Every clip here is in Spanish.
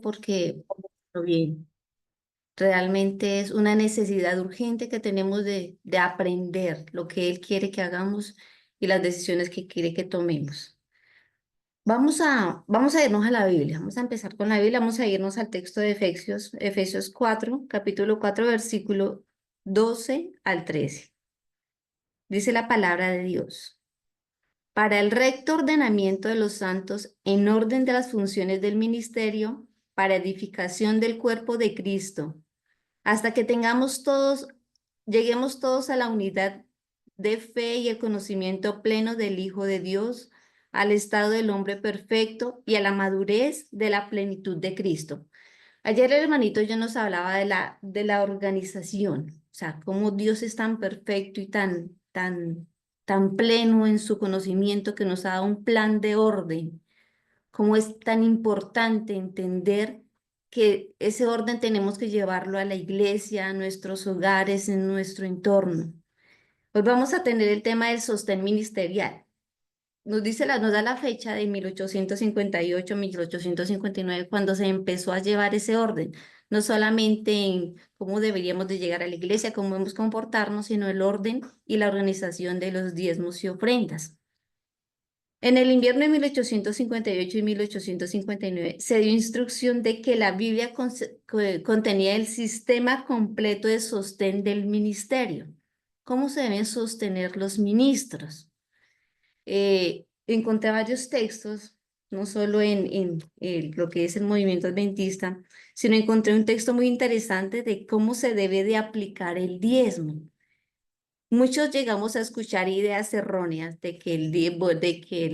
porque bien, realmente es una necesidad urgente que tenemos de aprender lo que Él quiere que hagamos y las decisiones que quiere que tomemos. Vamos a irnos a la Biblia, vamos a empezar con la Biblia, vamos a irnos al texto de Efesios 4, capítulo 4, versículo 12 al 13. Dice la palabra de Dios. Para el recto ordenamiento de los santos, en orden de las funciones del ministerio, para edificación del cuerpo de Cristo, hasta que lleguemos todos a la unidad de fe y el conocimiento pleno del Hijo de Dios, al estado del hombre perfecto y a la madurez de la plenitud de Cristo. Ayer el hermanito yo nos hablaba de la organización, o sea, cómo Dios es tan perfecto y tan pleno en su conocimiento que nos ha dado un plan de orden, cómo es tan importante entender que ese orden tenemos que llevarlo a la iglesia, a nuestros hogares, en nuestro entorno. Hoy vamos a tener el tema del sostén ministerial. Nos da la fecha de 1858, 1859, cuando se empezó a llevar ese orden, no solamente en cómo deberíamos de llegar a la iglesia, cómo debemos comportarnos, sino el orden y la organización de los diezmos y ofrendas. En el invierno de 1858 y 1859 se dio instrucción de que la Biblia contenía el sistema completo de sostén del ministerio. ¿Cómo se deben sostener los ministros? Encontré varios textos, no solo en lo que es el movimiento adventista, sino encontré un texto muy interesante de cómo se debe de aplicar el diezmo. Muchos llegamos a escuchar ideas erróneas de que el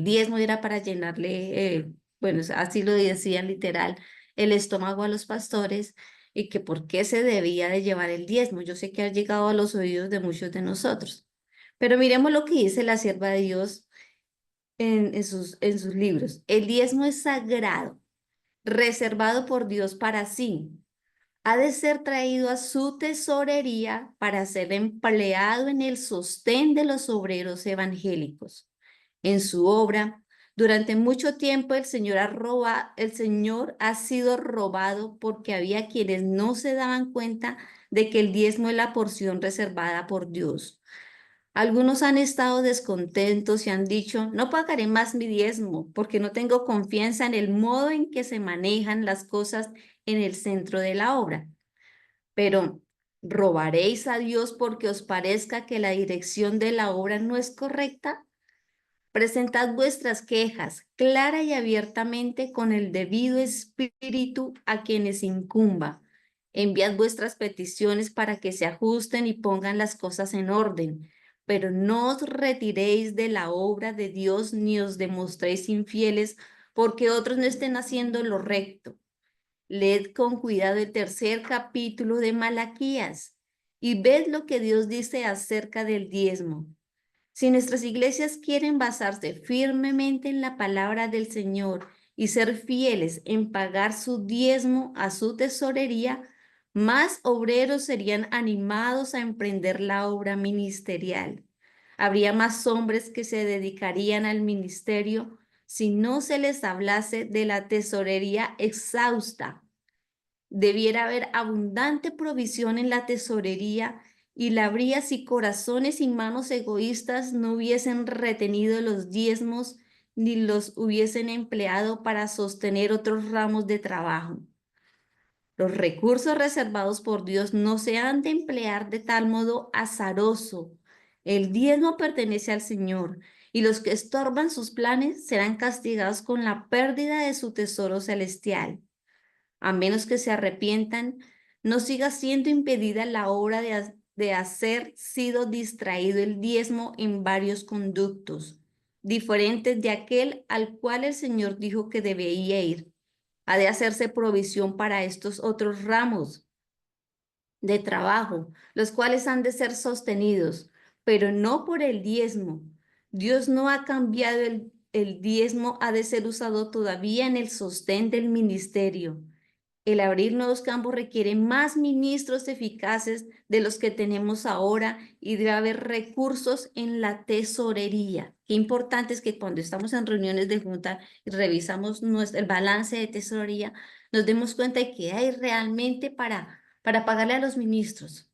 diezmo era para llenarle, bueno, así lo decían literal, el estómago a los pastores y que por qué se debía de llevar el diezmo. Yo sé que ha llegado a los oídos de muchos de nosotros, pero miremos lo que dice la sierva de Dios en sus libros. El diezmo es sagrado, reservado por Dios para sí. Ha de ser traído a su tesorería para ser empleado en el sostén de los obreros evangélicos. En su obra, durante mucho tiempo el Señor ha sido robado porque había quienes no se daban cuenta de que el diezmo es la porción reservada por Dios. Algunos han estado descontentos y han dicho, no pagaré más mi diezmo porque no tengo confianza en el modo en que se manejan las cosas en el centro de la obra. Pero, ¿robaréis a Dios porque os parezca que la dirección de la obra no es correcta? Presentad vuestras quejas clara y abiertamente con el debido espíritu a quienes incumba. Enviad vuestras peticiones para que se ajusten y pongan las cosas en orden, pero no os retiréis de la obra de Dios ni os demostréis infieles porque otros no estén haciendo lo recto. Leed con cuidado el tercer capítulo de Malaquías y ved lo que Dios dice acerca del diezmo. Si nuestras iglesias quieren basarse firmemente en la palabra del Señor y ser fieles en pagar su diezmo a su tesorería, más obreros serían animados a emprender la obra ministerial. Habría más hombres que se dedicarían al ministerio si no se les hablase de la tesorería exhausta. Debiera haber abundante provisión en la tesorería y la habría si corazones y manos egoístas no hubiesen retenido los diezmos ni los hubiesen empleado para sostener otros ramos de trabajo. Los recursos reservados por Dios no se han de emplear de tal modo azaroso. El diezmo pertenece al Señor y los que estorban sus planes serán castigados con la pérdida de su tesoro celestial. A menos que se arrepientan, no siga siendo impedida la obra de hacer sido distraído el diezmo en varios conductos, diferentes de aquel al cual el Señor dijo que debía ir. Ha de hacerse provisión para estos otros ramos de trabajo, los cuales han de ser sostenidos, pero no por el diezmo. Dios no ha cambiado el diezmo, ha de ser usado todavía en el sostén del ministerio. El abrir nuevos campos requiere más ministros eficaces de los que tenemos ahora y debe haber recursos en la tesorería. Qué importante es que cuando estamos en reuniones de junta y revisamos el balance de tesorería, nos demos cuenta de que hay realmente para pagarle a los ministros,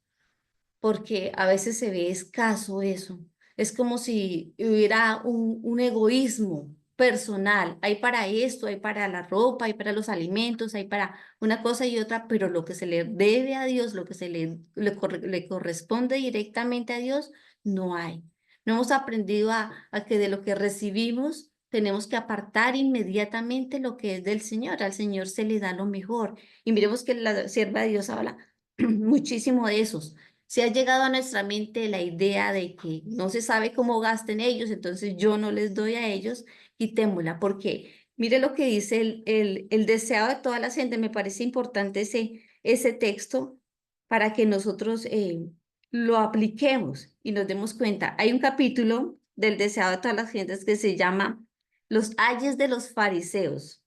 porque a veces se ve escaso eso. Es como si hubiera un egoísmo personal. Hay para esto, hay para la ropa, hay para los alimentos, hay para una cosa y otra, pero lo que se le debe a Dios, lo que le corresponde directamente a Dios, no hay. No hemos aprendido a que de lo que recibimos tenemos que apartar inmediatamente lo que es del Señor. Al Señor se le da lo mejor. Y miremos que la sierva de Dios habla muchísimo de esos. Se ha llegado a nuestra mente la idea de que no se sabe cómo gasten ellos, entonces yo no les doy a ellos, quitémosla, porque mire lo que dice el deseado de toda la gente. Me parece importante ese texto para que nosotros lo apliquemos y nos demos cuenta. Hay un capítulo del deseado de todas las gentes que se llama Los ayes de los fariseos.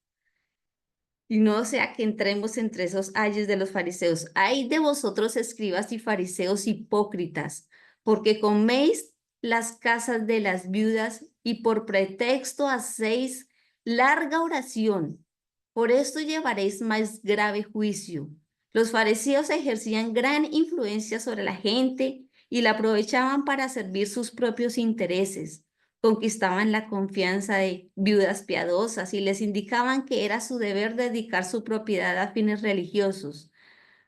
Y no sea que entremos entre esos ayes de los fariseos. Ay de vosotros, escribas y fariseos hipócritas, porque coméis las casas de las viudas y por pretexto hacéis larga oración. Por esto llevaréis más grave juicio. Los fariseos ejercían gran influencia sobre la gente y la aprovechaban para servir sus propios intereses. Conquistaban la confianza de viudas piadosas y les indicaban que era su deber dedicar su propiedad a fines religiosos.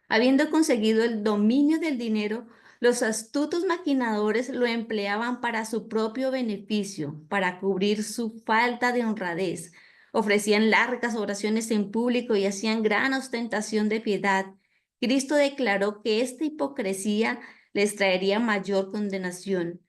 Habiendo conseguido el dominio del dinero, los astutos maquinadores lo empleaban para su propio beneficio, para cubrir su falta de honradez. Ofrecían largas oraciones en público y hacían gran ostentación de piedad. Cristo declaró que esta hipocresía les traería mayor condenación.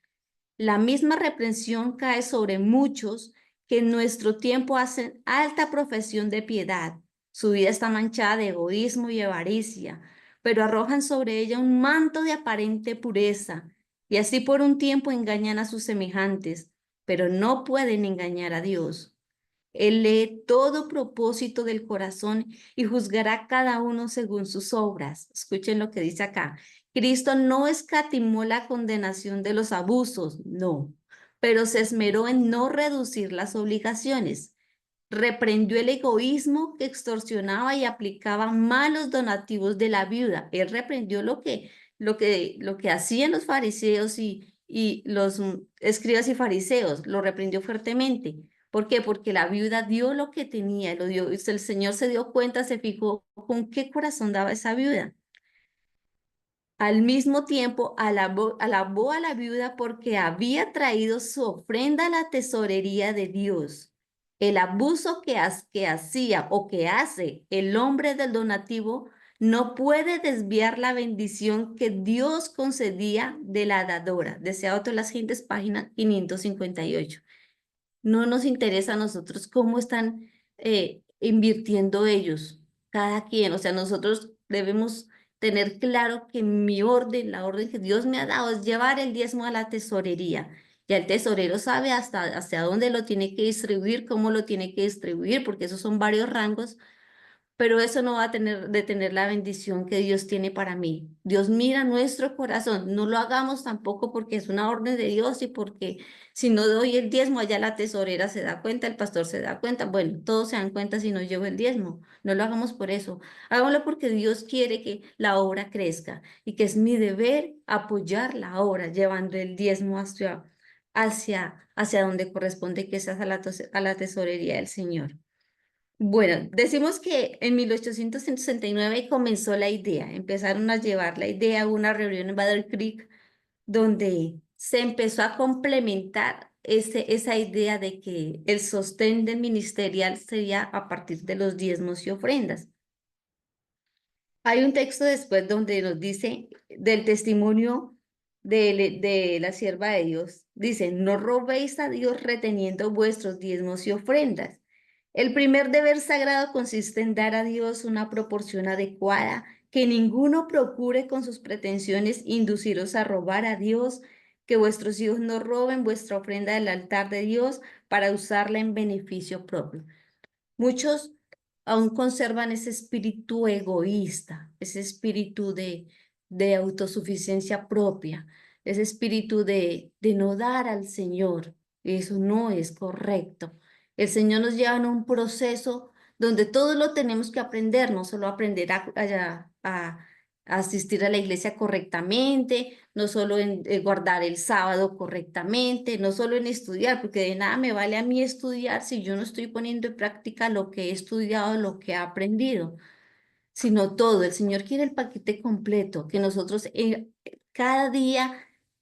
La misma reprensión cae sobre muchos que en nuestro tiempo hacen alta profesión de piedad. Su vida está manchada de egoísmo y avaricia, pero arrojan sobre ella un manto de aparente pureza, y así por un tiempo engañan a sus semejantes, pero no pueden engañar a Dios. Él lee todo propósito del corazón y juzgará a cada uno según sus obras. Escuchen lo que dice acá. Cristo no escatimó la condenación de los abusos, no, pero se esmeró en no reducir las obligaciones. Reprendió el egoísmo que extorsionaba y aplicaba malos donativos de la viuda. Él reprendió lo que hacían los fariseos y los escribas y fariseos. Lo reprendió fuertemente. ¿Por qué? Porque la viuda dio lo que tenía, lo dio. El Señor se dio cuenta, se fijó con qué corazón daba esa viuda. Al mismo tiempo, alabó a la viuda porque había traído su ofrenda a la tesorería de Dios. El abuso que hacía o que hace el hombre del donativo no puede desviar la bendición que Dios concedía de la dadora. Deseado todas las gentes, página 558. No nos interesa a nosotros cómo están invirtiendo ellos, cada quien. O sea, nosotros debemos tener claro que mi orden, la orden que Dios me ha dado es llevar el diezmo a la tesorería. Ya el tesorero sabe hasta dónde lo tiene que distribuir, cómo lo tiene que distribuir, porque esos son varios rangos, pero eso no va a detener la bendición que Dios tiene para mí. Dios mira nuestro corazón, no lo hagamos tampoco porque es una orden de Dios y porque si no doy el diezmo, allá la tesorera se da cuenta, el pastor se da cuenta, bueno, todos se dan cuenta si no llevo el diezmo. No lo hagamos por eso, hagámoslo porque Dios quiere que la obra crezca y que es mi deber apoyar la obra, llevando el diezmo hacia donde corresponde, que es a la tesorería del Señor. Bueno, decimos que en 1869 comenzó la idea, empezaron a llevar la idea a una reunión en Battle Creek donde se empezó a complementar esa idea de que el sostén del ministerial sería a partir de los diezmos y ofrendas. Hay un texto después donde nos dice del testimonio de la sierva de Dios. Dice, no robéis a Dios reteniendo vuestros diezmos y ofrendas. El primer deber sagrado consiste en dar a Dios una proporción adecuada, que ninguno procure con sus pretensiones induciros a robar a Dios, que vuestros hijos no roben vuestra ofrenda del altar de Dios para usarla en beneficio propio. Muchos aún conservan ese espíritu egoísta, ese espíritu de autosuficiencia propia, ese espíritu de no dar al Señor. Eso no es correcto. El Señor nos lleva en un proceso donde todo lo tenemos que aprender, no solo aprender a asistir a la iglesia correctamente, no solo en guardar el sábado correctamente, no solo en estudiar, porque de nada me vale a mí estudiar si yo no estoy poniendo en práctica lo que he estudiado, lo que he aprendido, sino todo. El Señor quiere el paquete completo, que nosotros cada día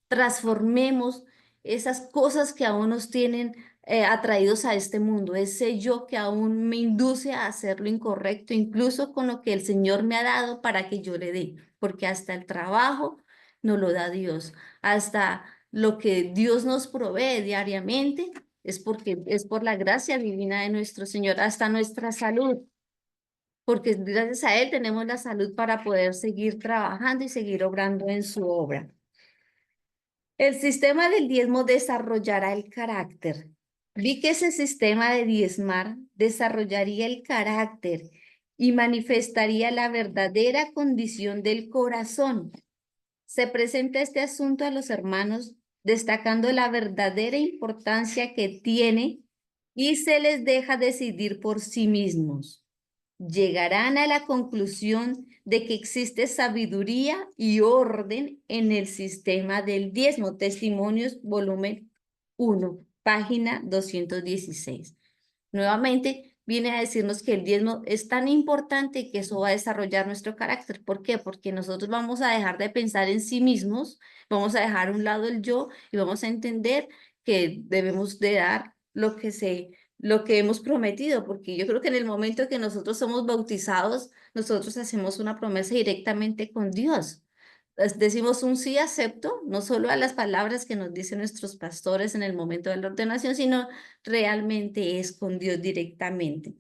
transformemos esas cosas que aún nos tienen atraídos a este mundo, ese yo que aún me induce a hacer lo incorrecto, incluso con lo que el Señor me ha dado para que yo le dé, porque hasta el trabajo nos lo da Dios, hasta lo que Dios nos provee diariamente es porque es por la gracia divina de nuestro Señor, hasta nuestra salud, porque gracias a Él tenemos la salud para poder seguir trabajando y seguir obrando en su obra. El sistema del diezmo desarrollará el carácter. Vi que ese sistema de diezmar desarrollaría el carácter y manifestaría la verdadera condición del corazón. Se presenta este asunto a los hermanos destacando la verdadera importancia que tiene y se les deja decidir por sí mismos. Llegarán a la conclusión de que existe sabiduría y orden en el sistema del diezmo. Testimonios, volumen 1, página 216. Nuevamente viene a decirnos que el diezmo es tan importante que eso va a desarrollar nuestro carácter. ¿Por qué? Porque nosotros vamos a dejar de pensar en sí mismos, vamos a dejar a un lado el yo y vamos a entender que debemos de dar lo que hemos prometido, porque yo creo que en el momento que nosotros somos bautizados, nosotros hacemos una promesa directamente con Dios. Decimos un sí acepto, no solo a las palabras que nos dicen nuestros pastores en el momento de la ordenación, sino realmente es con Dios directamente.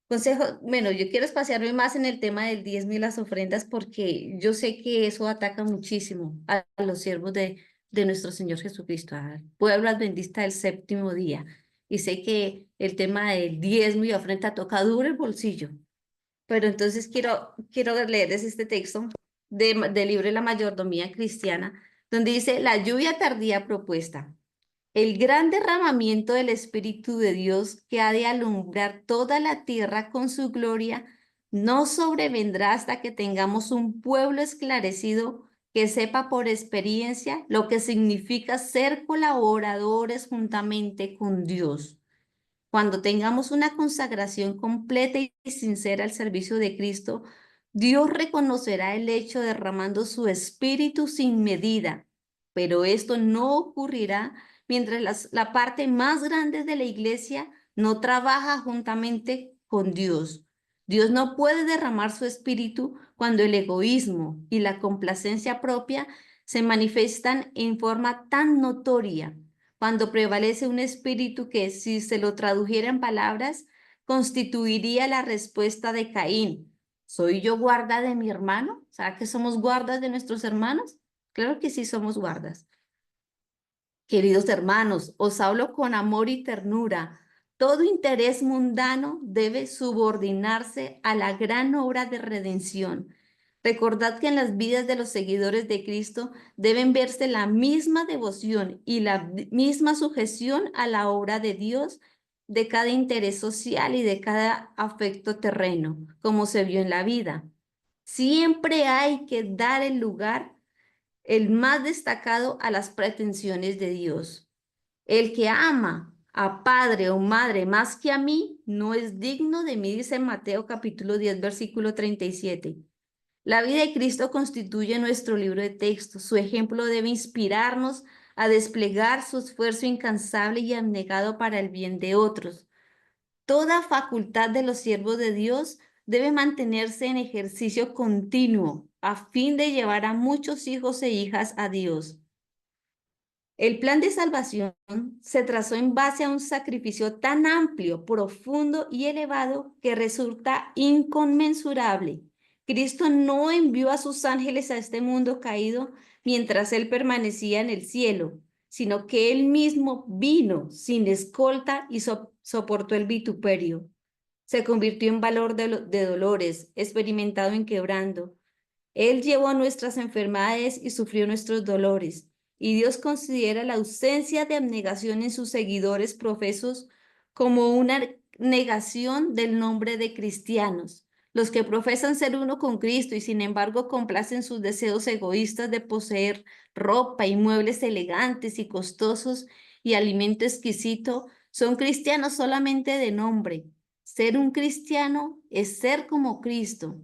Consejo, bueno, yo quiero espaciarme más en el tema del diezmo y las ofrendas porque yo sé que eso ataca muchísimo a los siervos de nuestro Señor Jesucristo, al pueblo adventista del séptimo día. Y sé que el tema del diezmo y ofrenda toca duro el bolsillo. Pero entonces quiero leerles este texto del libro de la mayordomía cristiana, donde dice la lluvia tardía propuesta. El gran derramamiento del Espíritu de Dios que ha de alumbrar toda la tierra con su gloria no sobrevendrá hasta que tengamos un pueblo esclarecido que sepa por experiencia lo que significa ser colaboradores juntamente con Dios. Cuando tengamos una consagración completa y sincera al servicio de Cristo, Dios reconocerá el hecho derramando su espíritu sin medida, pero esto no ocurrirá mientras la parte más grande de la iglesia no trabaja juntamente con Dios. Dios no puede derramar su espíritu cuando el egoísmo y la complacencia propia se manifiestan en forma tan notoria, cuando prevalece un espíritu que, si se lo tradujera en palabras, constituiría la respuesta de Caín. ¿Soy yo guarda de mi hermano? ¿Será que somos guardas de nuestros hermanos? Claro que sí somos guardas. Queridos hermanos, os hablo con amor y ternura. Todo interés mundano debe subordinarse a la gran obra de redención. Recordad que en las vidas de los seguidores de Cristo deben verse la misma devoción y la misma sujeción a la obra de Dios de cada interés social y de cada afecto terreno, como se vio en la vida. Siempre hay que dar el lugar, el más destacado, a las pretensiones de Dios. El que ama a padre o madre más que a mí no es digno de mí, dice Mateo capítulo 10, versículo 37. La vida de Cristo constituye nuestro libro de texto. Su ejemplo debe inspirarnos a desplegar su esfuerzo incansable y abnegado para el bien de otros. Toda facultad de los siervos de Dios debe mantenerse en ejercicio continuo a fin de llevar a muchos hijos e hijas a Dios. El plan de salvación se trazó en base a un sacrificio tan amplio, profundo y elevado que resulta inconmensurable. Cristo no envió a sus ángeles a este mundo caído mientras Él permanecía en el cielo, sino que Él mismo vino sin escolta y soportó el vituperio. Se convirtió en valor de dolores, experimentado en quebrando. Él llevó nuestras enfermedades y sufrió nuestros dolores. Y Dios considera la ausencia de abnegación en sus seguidores profesos como una negación del nombre de cristianos. Los que profesan ser uno con Cristo y sin embargo complacen sus deseos egoístas de poseer ropa y muebles elegantes y costosos y alimento exquisito, son cristianos solamente de nombre. Ser un cristiano es ser como Cristo.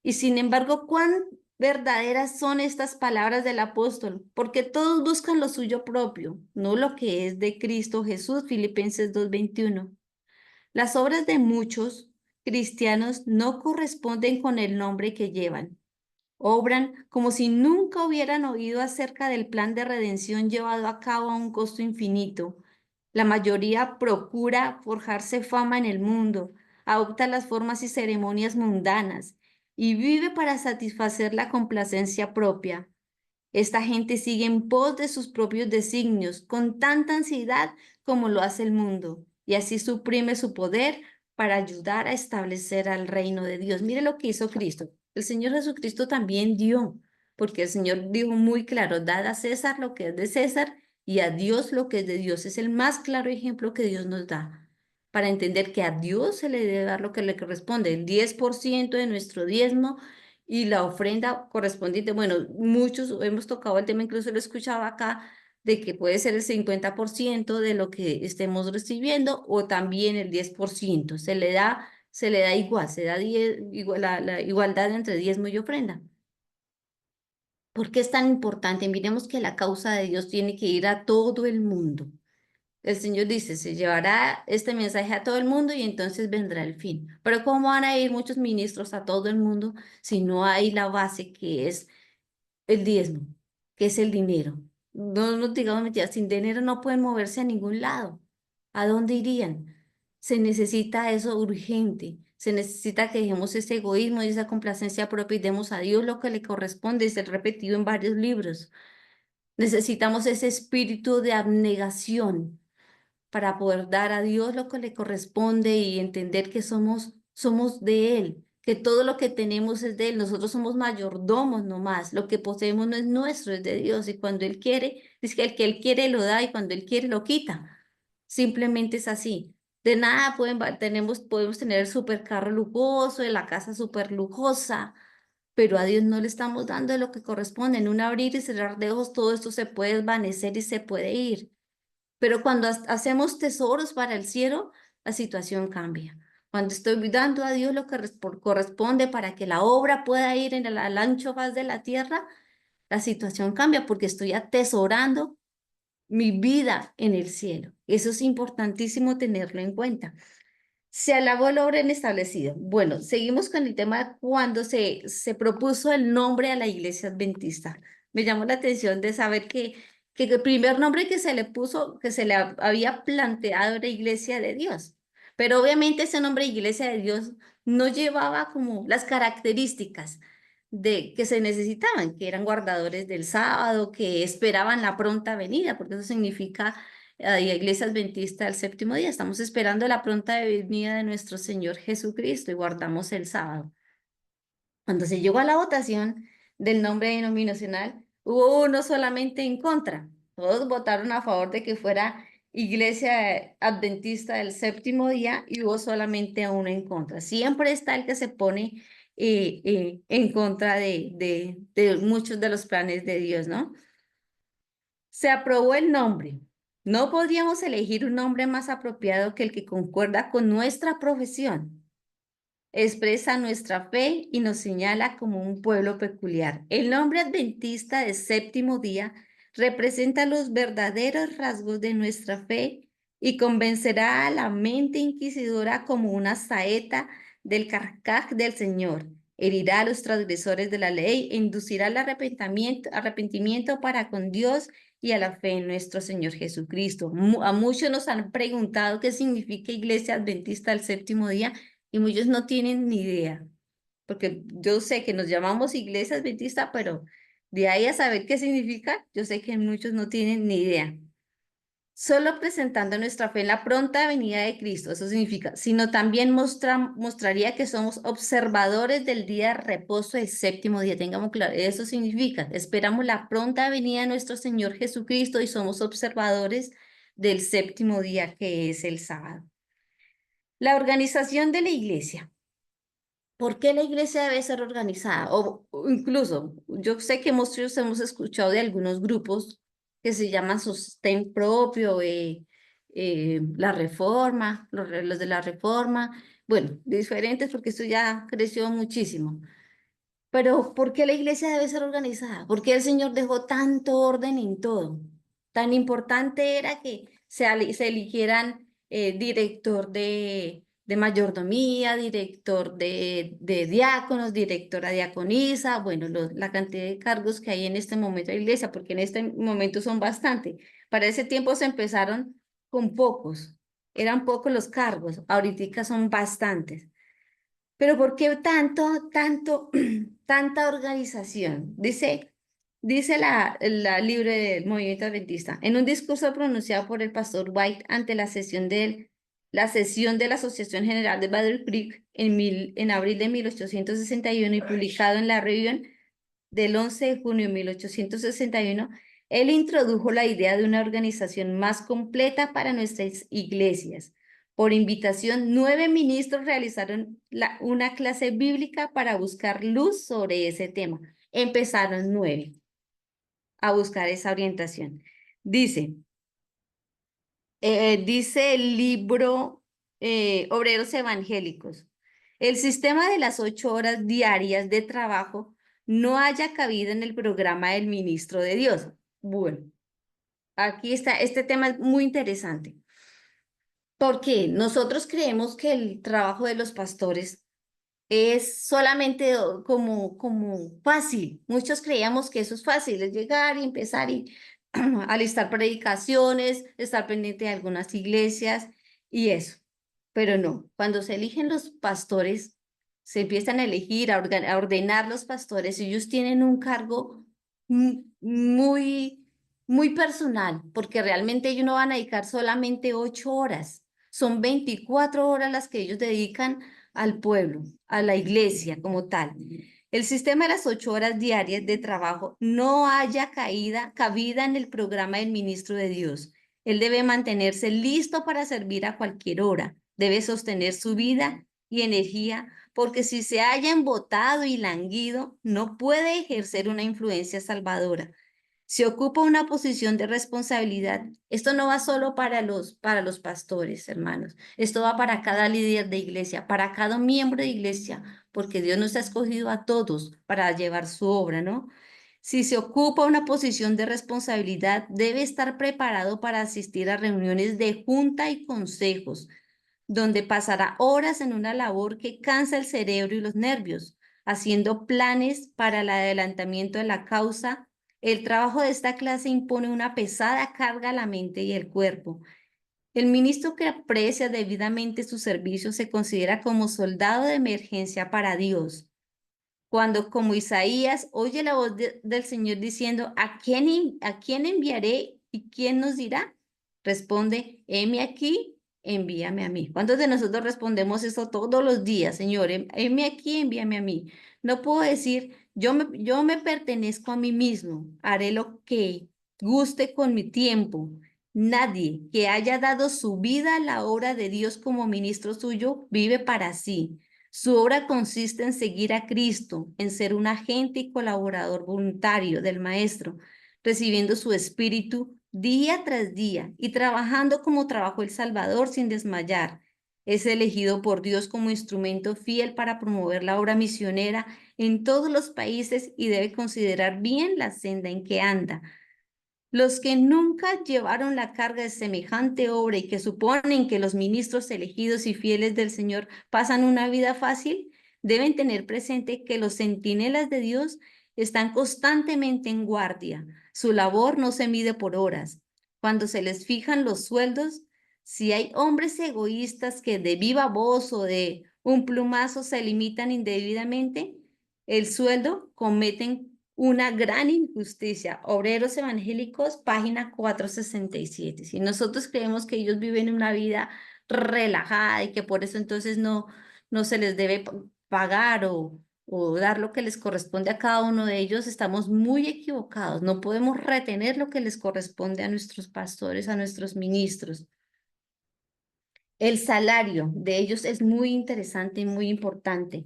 Y sin embargo, ¿cuán verdaderas son estas palabras del apóstol? Porque todos buscan lo suyo propio, no lo que es de Cristo Jesús, Filipenses 2:21. Las obras de muchos cristianos no corresponden con el nombre que llevan. Obran como si nunca hubieran oído acerca del plan de redención llevado a cabo a un costo infinito. La mayoría procura forjarse fama en el mundo, adopta las formas y ceremonias mundanas y vive para satisfacer la complacencia propia. Esta gente sigue en pos de sus propios designios con tanta ansiedad como lo hace el mundo, y así suprime su poder para ayudar a establecer al reino de Dios. Mire lo que hizo Cristo. El Señor Jesucristo también dio, porque el Señor dijo muy claro, dad a César lo que es de César y a Dios lo que es de Dios. Es el más claro ejemplo que Dios nos da para entender que a Dios se le debe dar lo que le corresponde, el 10% de nuestro diezmo y la ofrenda correspondiente. Bueno, muchos hemos tocado el tema, incluso lo escuchaba acá, de que puede ser el 50% de lo que estemos recibiendo o también el 10%. Se le da igual, se da la igualdad entre diezmo y ofrenda. ¿Por qué es tan importante? Miremos que la causa de Dios tiene que ir a todo el mundo. El Señor dice, se llevará este mensaje a todo el mundo y entonces vendrá el fin. Pero ¿cómo van a ir muchos ministros a todo el mundo si no hay la base que es el diezmo, que es el dinero? No nos digamos mentiras, sin dinero no pueden moverse a ningún lado. ¿A dónde irían? Se necesita eso urgente. Se necesita que dejemos ese egoísmo y esa complacencia propia y demos a Dios lo que le corresponde, es el repetido en varios libros. Necesitamos ese espíritu de abnegación para poder dar a Dios lo que le corresponde y entender que somos de Él, que todo lo que tenemos es de Él. Nosotros somos mayordomos nomás. Lo que poseemos no es nuestro, es de Dios. Y cuando Él quiere, dice que el que Él quiere lo da y cuando Él quiere lo quita. Simplemente es así. De nada podemos tener el supercarro lujoso, la casa súper lujosa, pero a Dios no le estamos dando lo que corresponde. En un abrir y cerrar de ojos, todo esto se puede desvanecer y se puede ir. Pero cuando hacemos tesoros para el cielo, la situación cambia. Cuando estoy dando a Dios lo que corresponde para que la obra pueda ir en el ancho faz de la tierra, la situación cambia porque estoy atesorando mi vida en el cielo. Eso es importantísimo tenerlo en cuenta. Se alabó el orden establecido. Bueno, seguimos con el tema de cuando se propuso el nombre a la iglesia adventista. Me llamó la atención de saber que el primer nombre que se le puso, que se le había planteado era Iglesia de Dios. Pero obviamente ese nombre Iglesia de Dios no llevaba como las características de que se necesitaban, que eran guardadores del sábado, que esperaban la pronta venida, porque eso significa Iglesia Adventista del Séptimo Día. Estamos esperando la pronta venida de nuestro Señor Jesucristo y guardamos el sábado. Cuando se llegó a la votación del nombre denominacional, hubo uno solamente en contra. Todos votaron a favor de que fuera Iglesia Adventista del Séptimo Día y hubo solamente uno en contra. Siempre está el que se pone en contra de muchos de los planes de Dios, ¿no? Se aprobó el nombre. No podríamos elegir un nombre más apropiado que el que concuerda con nuestra profesión, expresa nuestra fe y nos señala como un pueblo peculiar. El nombre adventista de séptimo día representa los verdaderos rasgos de nuestra fe y convencerá a la mente inquisidora como una saeta del carcaj del Señor. Herirá a los transgresores de la ley e inducirá al arrepentimiento para con Dios y a la fe en nuestro Señor Jesucristo. A muchos nos han preguntado qué significa Iglesia Adventista del Séptimo Día y muchos no tienen ni idea, porque yo sé que nos llamamos Iglesia Adventista, pero de ahí a saber qué significa, yo sé que muchos no tienen ni idea. Solo presentando nuestra fe en la pronta venida de Cristo, eso significa, sino también mostraría que somos observadores del día de reposo del séptimo día. Tengamos claro, eso significa, esperamos la pronta venida de nuestro Señor Jesucristo y somos observadores del séptimo día que es el sábado. La organización de la iglesia. ¿Por qué la iglesia debe ser organizada? O incluso, yo sé que muchos hemos escuchado de algunos grupos que se llaman sostén propio, la reforma, los de la reforma, bueno, diferentes porque esto ya creció muchísimo. Pero ¿por qué la iglesia debe ser organizada? ¿Por qué el Señor dejó tanto orden en todo? Tan importante era que se eligieran director de mayordomía, director de diáconos, directora diaconisa, bueno, la cantidad de cargos que hay en este momento en la iglesia, porque en este momento son bastante. Para ese tiempo se empezaron con pocos, eran pocos los cargos, ahorita son bastantes. Pero ¿por qué tanta organización? Dice la libre del movimiento adventista, en un discurso pronunciado por el pastor White ante la sesión de la Asociación General de Battle Creek en abril de 1861 y publicado en la Review del 11 de junio de 1861, él introdujo la idea de una organización más completa para nuestras iglesias. Por invitación, 9 ministros realizaron una clase bíblica para buscar luz sobre ese tema. Empezaron 9 a buscar esa orientación. Dice, dice el libro Obreros Evangélicos, el sistema de las 8 horas diarias de trabajo no haya cabida en el programa del ministro de Dios. Bueno, aquí está, este tema es muy interesante, porque nosotros creemos que el trabajo de los pastores es solamente como fácil. Muchos creíamos que eso es fácil, es llegar y empezar y alistar predicaciones, estar pendiente de algunas iglesias y eso. Pero no, cuando se eligen los pastores, se empiezan a elegir, a ordenar los pastores, ellos tienen un cargo muy, muy personal, porque realmente ellos no van a dedicar solamente 8 horas, son 24 horas las que ellos dedican al pueblo, a la iglesia como tal. El sistema de las 8 horas diarias de trabajo no haya cabida en el programa del ministro de Dios. Él debe mantenerse listo para servir a cualquier hora. Debe sostener su vida y energía, porque si se haya embotado y languido, no puede ejercer una influencia salvadora. Se ocupa una posición de responsabilidad. Esto no va solo para los pastores, hermanos. Esto va para cada líder de iglesia, para cada miembro de iglesia, porque Dios nos ha escogido a todos para llevar su obra, ¿no? Si se ocupa una posición de responsabilidad, debe estar preparado para asistir a reuniones de junta y consejos, donde pasará horas en una labor que cansa el cerebro y los nervios, haciendo planes para el adelantamiento de la causa. El trabajo de esta clase impone una pesada carga a la mente y el cuerpo. El ministro que aprecia debidamente su servicio se considera como soldado de emergencia para Dios. Cuando, como Isaías, oye la voz del Señor diciendo, a quién enviaré y quién nos dirá? Responde, heme aquí, envíame a mí. ¿Cuántos de nosotros respondemos eso todos los días, Señor? Heme aquí, envíame a mí. No puedo decir, yo me pertenezco a mí mismo, haré lo que guste con mi tiempo. Nadie que haya dado su vida a la obra de Dios como ministro suyo vive para sí. Su obra consiste en seguir a Cristo, en ser un agente y colaborador voluntario del Maestro, recibiendo su espíritu día tras día y trabajando como trabajó el Salvador sin desmayar. Es elegido por Dios como instrumento fiel para promover la obra misionera en todos los países y debe considerar bien la senda en que anda. Los que nunca llevaron la carga de semejante obra y que suponen que los ministros elegidos y fieles del Señor pasan una vida fácil, deben tener presente que los centinelas de Dios están constantemente en guardia. Su labor no se mide por horas. Cuando se les fijan los sueldos, si hay hombres egoístas que de viva voz o de un plumazo se limitan indebidamente, el sueldo cometen una gran injusticia. Obreros Evangélicos, página 467. Si nosotros creemos que ellos viven una vida relajada y que por eso entonces no se les debe pagar o dar lo que les corresponde a cada uno de ellos, estamos muy equivocados. No podemos retener lo que les corresponde a nuestros pastores, a nuestros ministros. El salario de ellos es muy interesante y muy importante.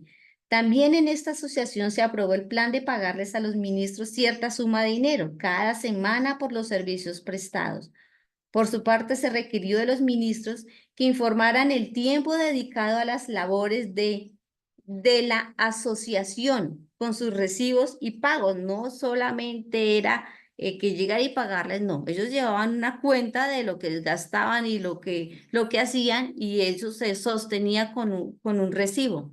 También en esta asociación se aprobó el plan de pagarles a los ministros cierta suma de dinero cada semana por los servicios prestados. Por su parte, se requirió de los ministros que informaran el tiempo dedicado a las labores de la asociación con sus recibos y pagos. No solamente era que llegar y pagarles, no. Ellos llevaban una cuenta de lo que gastaban y lo que hacían y eso se sostenía con un recibo.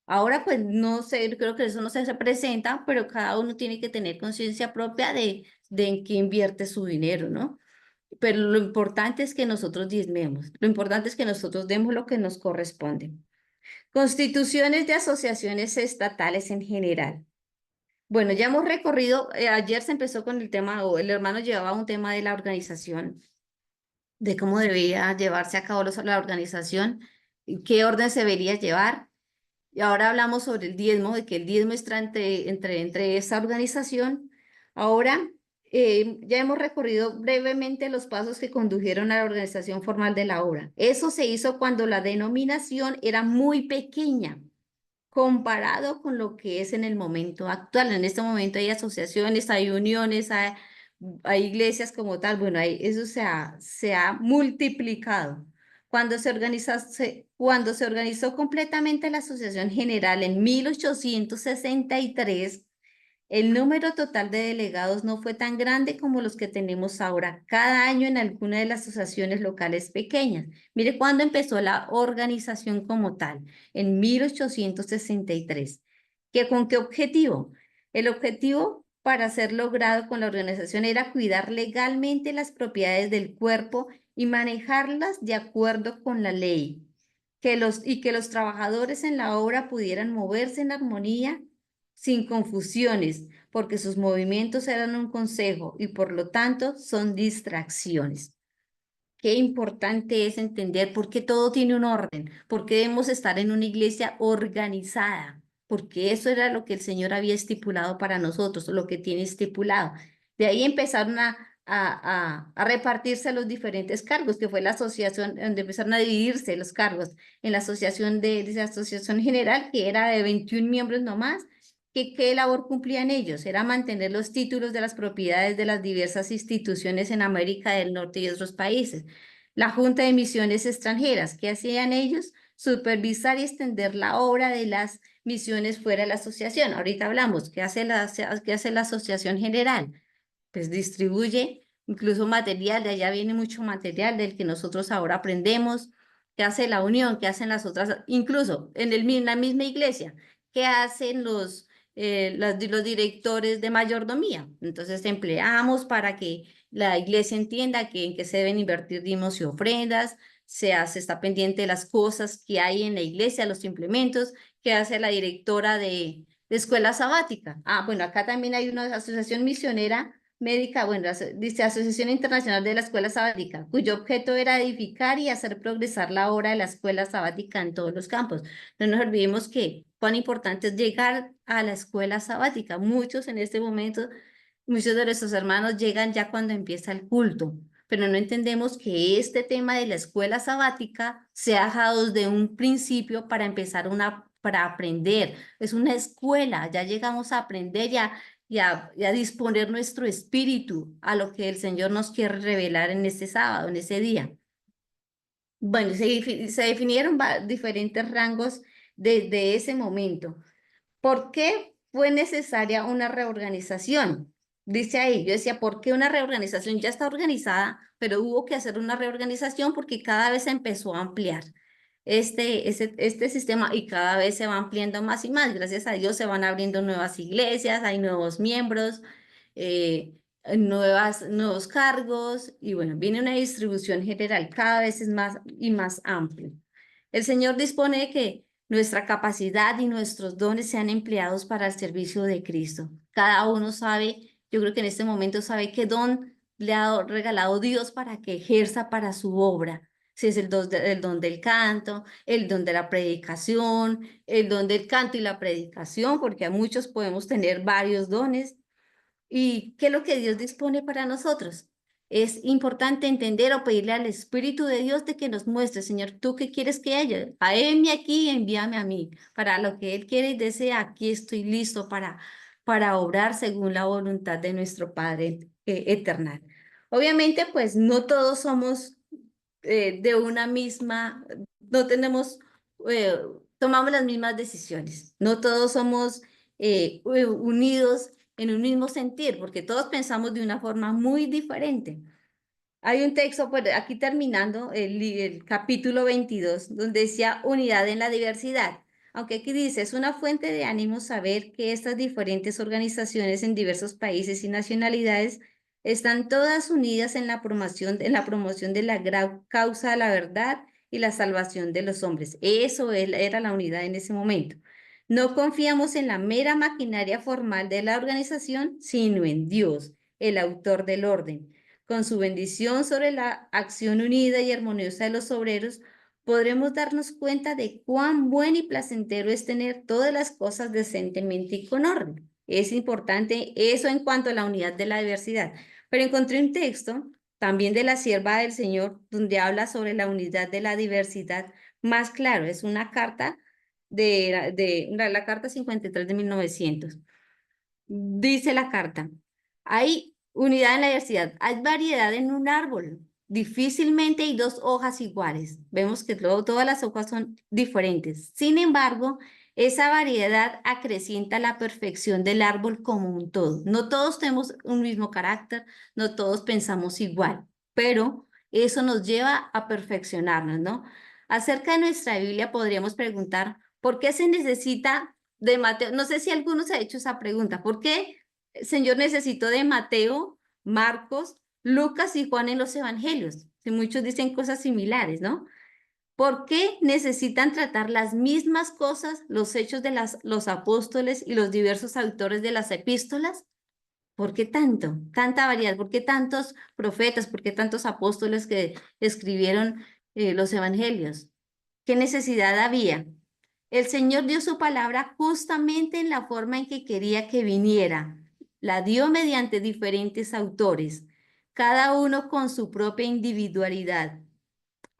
Ahora, pues no sé, creo que eso no se presenta, pero cada uno tiene que tener conciencia propia de en qué invierte su dinero, ¿no? Pero lo importante es que nosotros diezmemos, lo importante es que nosotros demos lo que nos corresponde. Constituciones de asociaciones estatales en general. Bueno, ya hemos recorrido, ayer se empezó con el tema, o el hermano llevaba un tema de la organización, de cómo debía llevarse a cabo la organización, y qué orden se debería llevar. Y ahora hablamos sobre el diezmo, de que el diezmo está entre esa organización. Ahora ya hemos recorrido brevemente los pasos que condujeron a la organización formal de la obra. Eso se hizo cuando la denominación era muy pequeña comparado con lo que es en el momento actual. En este momento hay asociaciones, hay uniones, hay iglesias como tal. Bueno, eso se ha multiplicado. Cuando se organizó completamente la Asociación General en 1863, el número total de delegados no fue tan grande como los que tenemos ahora cada año en alguna de las asociaciones locales pequeñas. Mire cuándo empezó la organización como tal, en 1863. ¿Con qué objetivo? El objetivo para ser logrado con la organización era cuidar legalmente las propiedades del cuerpo y manejarlas de acuerdo con la ley, que los trabajadores en la obra pudieran moverse en armonía sin confusiones, porque sus movimientos eran un consejo y por lo tanto son distracciones. Qué importante es entender por qué todo tiene un orden, por qué debemos estar en una iglesia organizada, porque eso era lo que el Señor había estipulado para nosotros, lo que tiene estipulado. De ahí empezaron a repartirse los diferentes cargos, que fue la asociación, donde empezaron a dividirse los cargos en la asociación de la asociación general, que era de 21 miembros nomás. ¿Qué labor cumplían ellos? Era mantener los títulos de las propiedades de las diversas instituciones en América del Norte y otros países. La Junta de Misiones Extranjeras, ¿qué hacían ellos? Supervisar y extender la obra de las misiones fuera de la asociación. Ahorita hablamos, qué hace la asociación general? Pues distribuye incluso material, de allá viene mucho material del que nosotros ahora aprendemos. ¿Qué hace la unión? ¿Qué hacen las otras? Incluso en la misma iglesia, ¿qué hacen los directores de mayordomía? Entonces empleamos para que la iglesia entienda que en qué se deben invertir dimos y ofrendas, se está pendiente de las cosas que hay en la iglesia, los implementos, ¿qué hace la directora de escuela sabática? Ah, bueno, acá también hay una asociación misionera médica, bueno, dice Asociación Internacional de la Escuela Sabática, cuyo objeto era edificar y hacer progresar la obra de la escuela sabática en todos los campos. No nos olvidemos que cuán importante es llegar a la escuela sabática. Muchos en este momento, muchos de nuestros hermanos llegan ya cuando empieza el culto, pero no entendemos que este tema de la escuela sabática se ha dejado desde un principio para empezar para aprender. Es una escuela, ya llegamos a aprender ya y a disponer nuestro espíritu a lo que el Señor nos quiere revelar en este sábado, en ese día. Bueno, se definieron diferentes rangos desde ese momento. ¿Por qué fue necesaria una reorganización? Dice ahí, yo decía, ¿por qué una reorganización? Ya está organizada, pero hubo que hacer una reorganización porque cada vez se empezó a ampliar este sistema y cada vez se va ampliando más y más. Gracias a Dios se van abriendo nuevas iglesias, hay nuevos miembros, nuevos cargos y bueno, viene una distribución general cada vez es más y más amplia. El Señor dispone de que nuestra capacidad y nuestros dones sean empleados para el servicio de Cristo. Cada uno sabe, yo creo que en este momento sabe qué don le ha regalado Dios para que ejerza para su obra. Si es el don del canto, el don de la predicación, el don del canto y la predicación, porque a muchos podemos tener varios dones. ¿Y qué es lo que Dios dispone para nosotros? Es importante entender o pedirle al Espíritu de Dios de que nos muestre, Señor, ¿tú qué quieres que haya? Envíame aquí, envíame a mí. Para lo que Él quiere y desea, aquí estoy listo para obrar según la voluntad de nuestro Padre eterno. Obviamente, pues no todos somos de una misma, no tenemos, eh, tomamos las mismas decisiones, no todos somos unidos en un mismo sentir, porque todos pensamos de una forma muy diferente. Hay un texto, pues aquí terminando el capítulo 22, donde decía unidad en la diversidad. Aunque aquí dice, es una fuente de ánimo saber que estas diferentes organizaciones en diversos países y nacionalidades están todas unidas en la promoción de la gran causa de la verdad y la salvación de los hombres. Eso era la unidad en ese momento. No confiamos en la mera maquinaria formal de la organización, sino en Dios, el autor del orden. Con su bendición sobre la acción unida y armoniosa de los obreros, podremos darnos cuenta de cuán bueno y placentero es tener todas las cosas decentemente y con orden. Es importante eso en cuanto a la unidad de la diversidad. Pero encontré un texto también de la sierva del Señor donde habla sobre la unidad de la diversidad más claro. Es una carta de la carta 53 de 1900. Dice la carta, hay unidad en la diversidad, hay variedad en un árbol. Difícilmente hay dos hojas iguales. Vemos que todas las hojas son diferentes. Sin embargo, esa variedad acrecienta la perfección del árbol como un todo. No todos tenemos un mismo carácter, no todos pensamos igual, pero eso nos lleva a perfeccionarnos, ¿no? Acerca de nuestra Biblia podríamos preguntar, ¿por qué se necesita de Mateo? No sé si alguno se ha hecho esa pregunta. ¿Por qué el Señor necesitó de Mateo, Marcos, Lucas y Juan en los evangelios? Si muchos dicen cosas similares, ¿no? ¿Por qué necesitan tratar las mismas cosas los hechos de los apóstoles y los diversos autores de las epístolas? ¿Por qué tanto? Tanta variedad. ¿Por qué tantos profetas? ¿Por qué tantos apóstoles que escribieron los evangelios? ¿Qué necesidad había? El Señor dio su palabra justamente en la forma en que quería que viniera. La dio mediante diferentes autores, cada uno con su propia individualidad.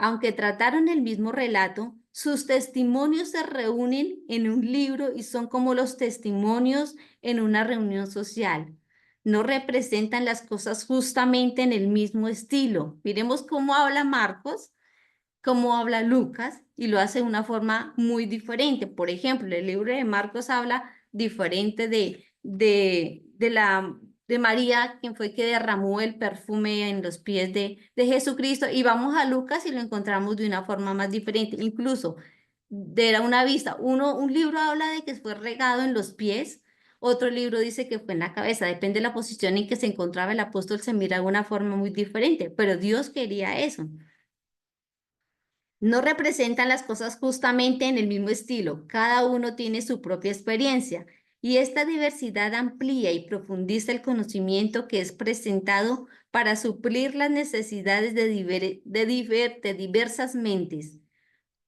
Aunque trataron el mismo relato, sus testimonios se reúnen en un libro y son como los testimonios en una reunión social. No representan las cosas justamente en el mismo estilo. Miremos cómo habla Marcos, cómo habla Lucas y lo hace de una forma muy diferente. Por ejemplo, el libro de Marcos habla diferente de María, quien fue que derramó el perfume en los pies de Jesucristo, y vamos a Lucas y lo encontramos de una forma más diferente, incluso de una vista. Un libro habla de que fue regado en los pies, otro libro dice que fue en la cabeza, depende de la posición en que se encontraba el apóstol, se mira de una forma muy diferente, pero Dios quería eso. No representan las cosas justamente en el mismo estilo, cada uno tiene su propia experiencia y esta diversidad amplía y profundiza el conocimiento que es presentado para suplir las necesidades de diversas mentes.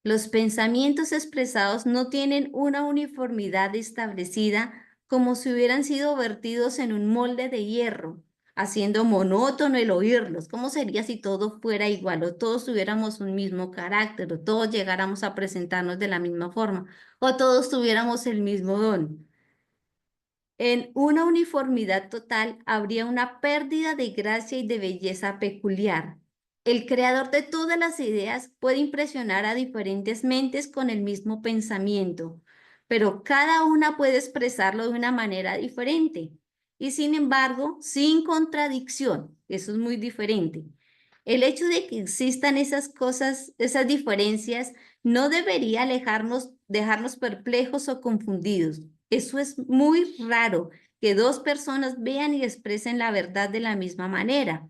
Los pensamientos expresados no tienen una uniformidad establecida como si hubieran sido vertidos en un molde de hierro, haciendo monótono el oírlos. ¿Cómo sería si todo fuera igual o todos tuviéramos un mismo carácter o todos llegáramos a presentarnos de la misma forma o todos tuviéramos el mismo don? En una uniformidad total habría una pérdida de gracia y de belleza peculiar. El creador de todas las ideas puede impresionar a diferentes mentes con el mismo pensamiento, pero cada una puede expresarlo de una manera diferente y sin embargo, sin contradicción. Eso es muy diferente. El hecho de que existan esas cosas, esas diferencias, no debería dejarnos perplejos o confundidos. Eso es muy raro, que dos personas vean y expresen la verdad de la misma manera.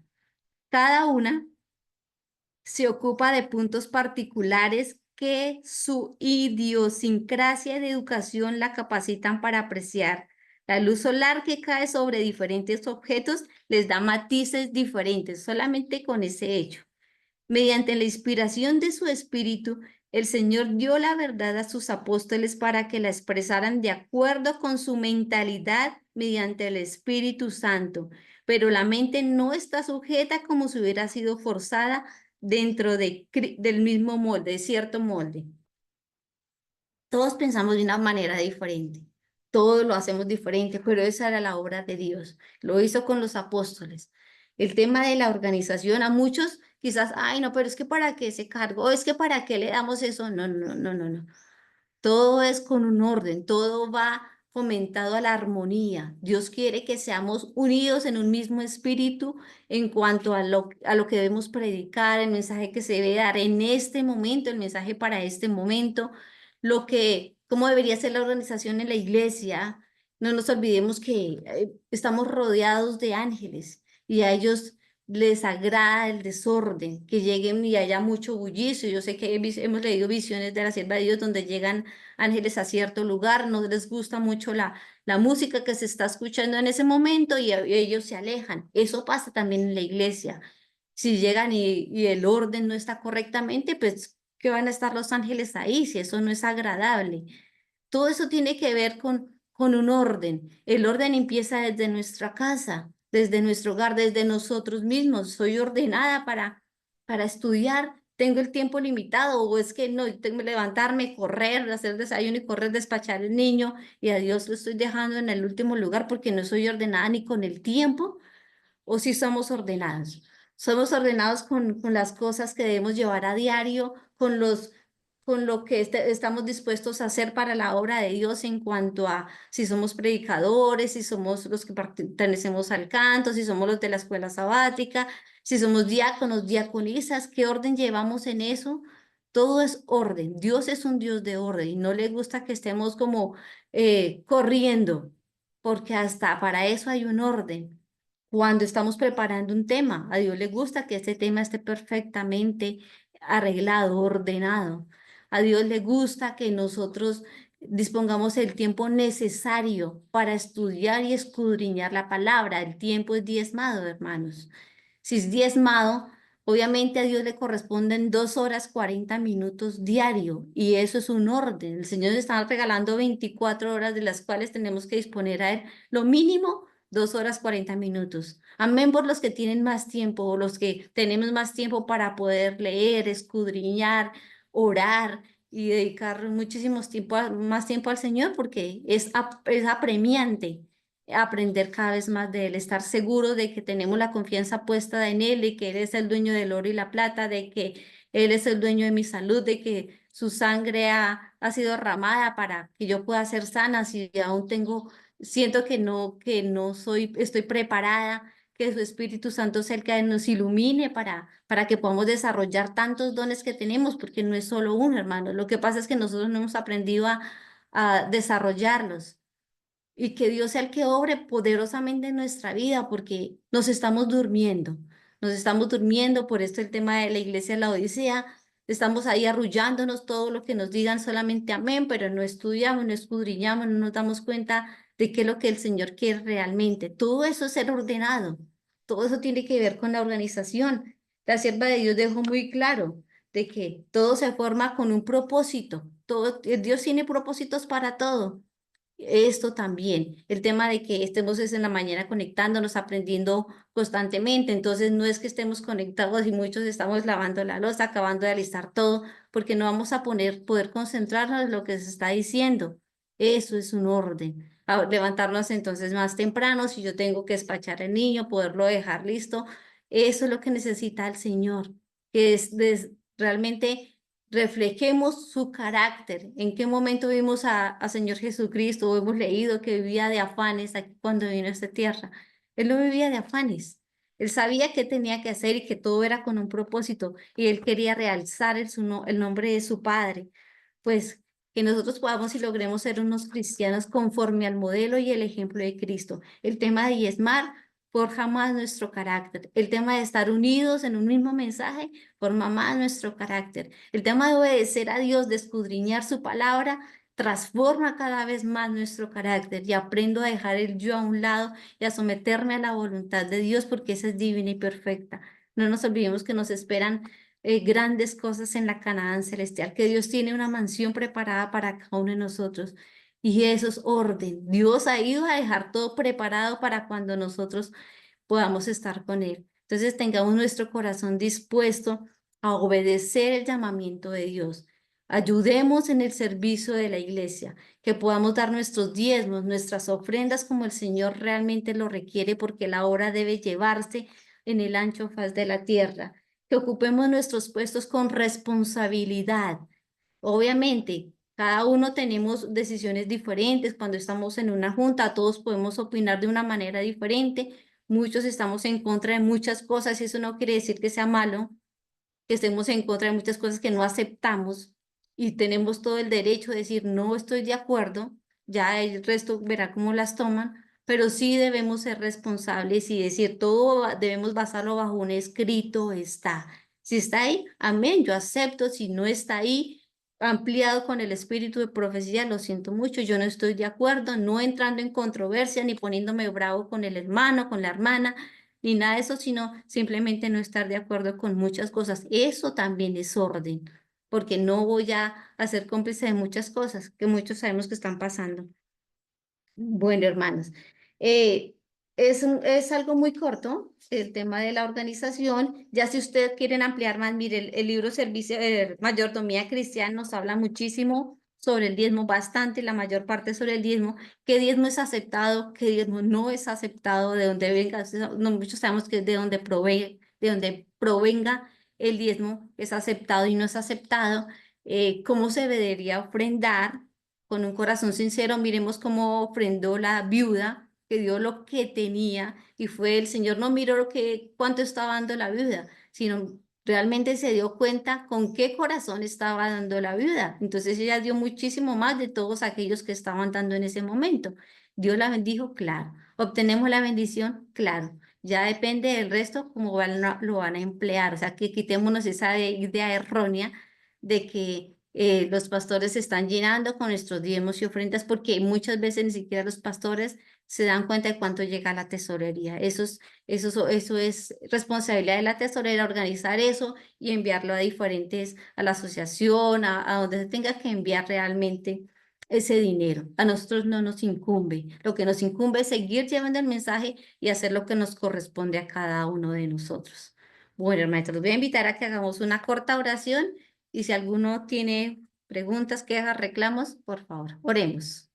Cada una se ocupa de puntos particulares que su idiosincrasia de educación la capacitan para apreciar. La luz solar que cae sobre diferentes objetos les da matices diferentes solamente con ese hecho. Mediante la inspiración de su espíritu, el Señor dio la verdad a sus apóstoles para que la expresaran de acuerdo con su mentalidad mediante el Espíritu Santo, pero la mente no está sujeta como si hubiera sido forzada dentro del mismo molde, de cierto molde. Todos pensamos de una manera diferente, todos lo hacemos diferente, pero esa era la obra de Dios. Lo hizo con los apóstoles. El tema de la organización, a muchos quizás, ay, no, pero es que para qué se cargó, es que para qué le damos eso. No, no, no, no, no. Todo es con un orden, todo va fomentado a la armonía. Dios quiere que seamos unidos en un mismo espíritu en cuanto a lo que debemos predicar, el mensaje que se debe dar en este momento, el mensaje para este momento, cómo debería ser la organización en la iglesia. No nos olvidemos que estamos rodeados de ángeles y a ellos les agrada el desorden, que lleguen y haya mucho bullicio. Yo sé que hemos leído visiones de la sierva de Dios donde llegan ángeles a cierto lugar, no les gusta mucho la música que se está escuchando en ese momento y ellos se alejan. Eso pasa también en la iglesia. Si llegan y el orden no está correctamente, pues, ¿qué van a estar los ángeles ahí si eso no es agradable? Todo eso tiene que ver con un orden. El orden empieza desde nuestra casa, desde nuestro hogar, desde nosotros mismos. Soy ordenada para estudiar. Tengo el tiempo limitado o es que no, tengo que levantarme, correr, hacer desayuno y correr, despachar al niño y a Dios lo estoy dejando en el último lugar porque no soy ordenada ni con el tiempo o si somos ordenados. Somos ordenados con las cosas que debemos llevar a diario, con lo que estamos dispuestos a hacer para la obra de Dios en cuanto a si somos predicadores, si somos los que pertenecemos al canto, si somos los de la escuela sabática, si somos diáconos, diaconisas, ¿qué orden llevamos en eso? Todo es orden. Dios es un Dios de orden y no le gusta que estemos como corriendo, porque hasta para eso hay un orden. Cuando estamos preparando un tema, a Dios le gusta que este tema esté perfectamente arreglado, ordenado. A Dios le gusta que nosotros dispongamos el tiempo necesario para estudiar y escudriñar la palabra. El tiempo es diezmado, hermanos. Si es diezmado, obviamente a Dios le corresponden 2 horas 40 minutos diario y eso es un orden. El Señor nos está regalando 24 horas de las cuales tenemos que disponer a Él. Lo mínimo 2 horas 40 minutos. Amén por los que tienen más tiempo o los que tenemos más tiempo para poder leer, escudriñar, orar y dedicar muchísimos tiempo, más tiempo al Señor porque es apremiante aprender cada vez más de Él, estar seguro de que tenemos la confianza puesta en Él, de que Él es el dueño del oro y la plata, de que Él es el dueño de mi salud, de que su sangre ha sido derramada para que yo pueda ser sana, si aún siento que no soy, estoy preparada, que su Espíritu Santo sea el que nos ilumine para que podamos desarrollar tantos dones que tenemos, porque no es solo uno, hermano. Lo que pasa es que nosotros no hemos aprendido a desarrollarlos y que Dios sea el que obre poderosamente en nuestra vida, porque nos estamos durmiendo, por esto el tema de la iglesia de la Odisea, estamos ahí arrullándonos todo lo que nos digan, solamente amén, pero no estudiamos, no escudriñamos, no nos damos cuenta de qué es lo que el Señor quiere realmente. Todo eso es ser ordenado, todo eso tiene que ver con la organización. La sierva de Dios dejó muy claro de que todo se forma con un propósito, todo, Dios tiene propósitos para todo. Esto también, el tema de que estemos es en la mañana conectándonos, aprendiendo constantemente, entonces no es que estemos conectados y muchos estamos lavando la loza, acabando de alistar todo, porque no vamos a poder concentrarnos en lo que se está diciendo. Eso es un orden. Levantarnos entonces más temprano, si yo tengo que despachar al niño, poderlo dejar listo, eso es lo que necesita el Señor, que realmente reflejemos su carácter. ¿En qué momento vimos a Señor Jesucristo o hemos leído que vivía de afanes aquí cuando vino a esta tierra? Él no vivía de afanes. Él sabía qué tenía que hacer y que todo era con un propósito y él quería realzar el nombre de su Padre. Pues que nosotros podamos y logremos ser unos cristianos conforme al modelo y el ejemplo de Cristo. El tema de diezmar forja más nuestro carácter. El tema de estar unidos en un mismo mensaje forma más nuestro carácter. El tema de obedecer a Dios, de escudriñar su palabra, transforma cada vez más nuestro carácter y aprendo a dejar el yo a un lado y a someterme a la voluntad de Dios porque esa es divina y perfecta. No nos olvidemos que nos esperan grandes cosas en la Canaán celestial, que Dios tiene una mansión preparada para cada uno de nosotros. Y eso es orden. Dios ha ido a dejar todo preparado para cuando nosotros podamos estar con Él. Entonces tengamos nuestro corazón dispuesto a obedecer el llamamiento de Dios. Ayudemos en el servicio de la iglesia, que podamos dar nuestros diezmos, nuestras ofrendas como el Señor realmente lo requiere, porque la obra debe llevarse en el ancho faz de la tierra. Que ocupemos nuestros puestos con responsabilidad. Obviamente, cada uno tenemos decisiones diferentes. Cuando estamos en una junta, todos podemos opinar de una manera diferente. Muchos estamos en contra de muchas cosas y eso no quiere decir que sea malo, que estemos en contra de muchas cosas que no aceptamos y tenemos todo el derecho de decir no estoy de acuerdo, ya el resto verá cómo las toman, pero sí debemos ser responsables y decir todo debemos basarlo bajo un escrito está. Si está ahí, amén, yo acepto. Si no está ahí, ampliado con el espíritu de profecía, lo siento mucho, yo no estoy de acuerdo, no entrando en controversia ni poniéndome bravo con el hermano, con la hermana, ni nada de eso, sino simplemente no estar de acuerdo con muchas cosas. Eso también es orden, porque no voy a ser cómplice de muchas cosas que muchos sabemos que están pasando. Bueno, hermanos, eh, es algo muy corto el tema de la organización. Ya si ustedes quieren ampliar más, mire, el libro Servicio de Mayordomía Cristiana nos habla muchísimo sobre el diezmo, bastante, la mayor parte sobre el diezmo, qué diezmo es aceptado, qué diezmo no es aceptado, de dónde venga. No, muchos sabemos que de dónde de dónde provenga el diezmo es aceptado y no es aceptado, cómo se debería ofrendar con un corazón sincero. Miremos cómo ofrendó la viuda, que dio lo que tenía, y fue el Señor no miró cuánto estaba dando la viuda, sino realmente se dio cuenta con qué corazón estaba dando la viuda. Entonces ella dio muchísimo más de todos aquellos que estaban dando en ese momento. Dios la bendijo, claro. Obtenemos la bendición, claro. Ya depende del resto cómo lo van a emplear. O sea, que quitémonos esa idea errónea de que los pastores se están llenando con nuestros diezmos y ofrendas, porque muchas veces ni siquiera los pastores se dan cuenta de cuánto llega a la tesorería. Eso es responsabilidad de la tesorera organizar eso y enviarlo a diferentes, a la asociación, a donde se tenga que enviar realmente ese dinero. A nosotros no nos incumbe. Lo que nos incumbe es seguir llevando el mensaje y hacer lo que nos corresponde a cada uno de nosotros. Bueno, hermanitos, los voy a invitar a que hagamos una corta oración y si alguno tiene preguntas, quejas, reclamos, por favor, oremos.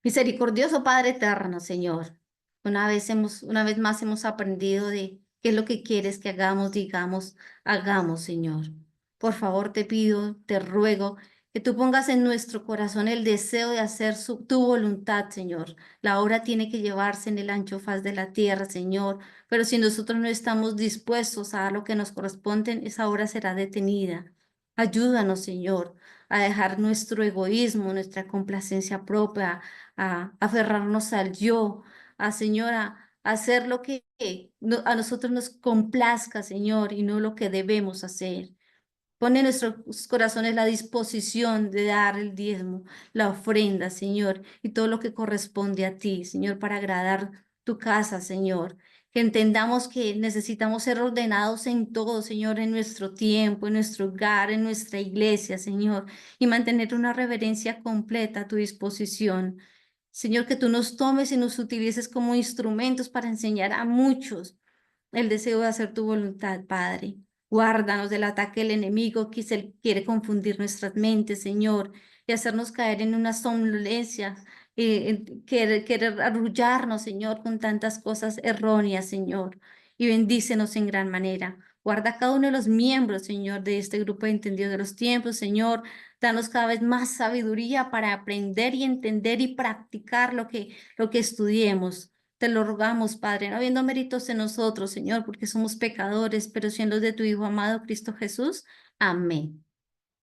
Misericordioso Padre eterno, Señor, una vez más hemos aprendido de qué es lo que quieres que hagamos, digamos, hagamos, Señor. Por favor, te pido, te ruego que tú pongas en nuestro corazón el deseo de hacer tu voluntad, Señor. La obra tiene que llevarse en el ancho faz de la tierra, Señor, pero si nosotros no estamos dispuestos a dar lo que nos corresponde, esa obra será detenida. Ayúdanos, Señor, a dejar nuestro egoísmo, nuestra complacencia propia, a aferrarnos al yo, a Señora, a hacer lo que a nosotros nos complazca, Señor, y no lo que debemos hacer. Pone en nuestros corazones la disposición de dar el diezmo, la ofrenda, Señor, y todo lo que corresponde a ti, Señor, para agradar tu casa, Señor. Que entendamos que necesitamos ser ordenados en todo, Señor, en nuestro tiempo, en nuestro hogar, en nuestra iglesia, Señor, y mantener una reverencia completa a tu disposición. Señor, que tú nos tomes y nos utilices como instrumentos para enseñar a muchos el deseo de hacer tu voluntad, Padre. Guárdanos del ataque del enemigo que quiere confundir nuestras mentes, Señor, y hacernos caer en una somnolencia, querer arrullarnos, Señor, con tantas cosas erróneas, Señor. Y bendícenos en gran manera. Guarda a cada uno de los miembros, Señor, de este grupo de entendidos de los tiempos, Señor. Danos cada vez más sabiduría para aprender y entender y practicar lo que estudiemos. Te lo rogamos, Padre, no habiendo méritos en nosotros, Señor, porque somos pecadores, pero siendo de tu Hijo amado, Cristo Jesús. Amén.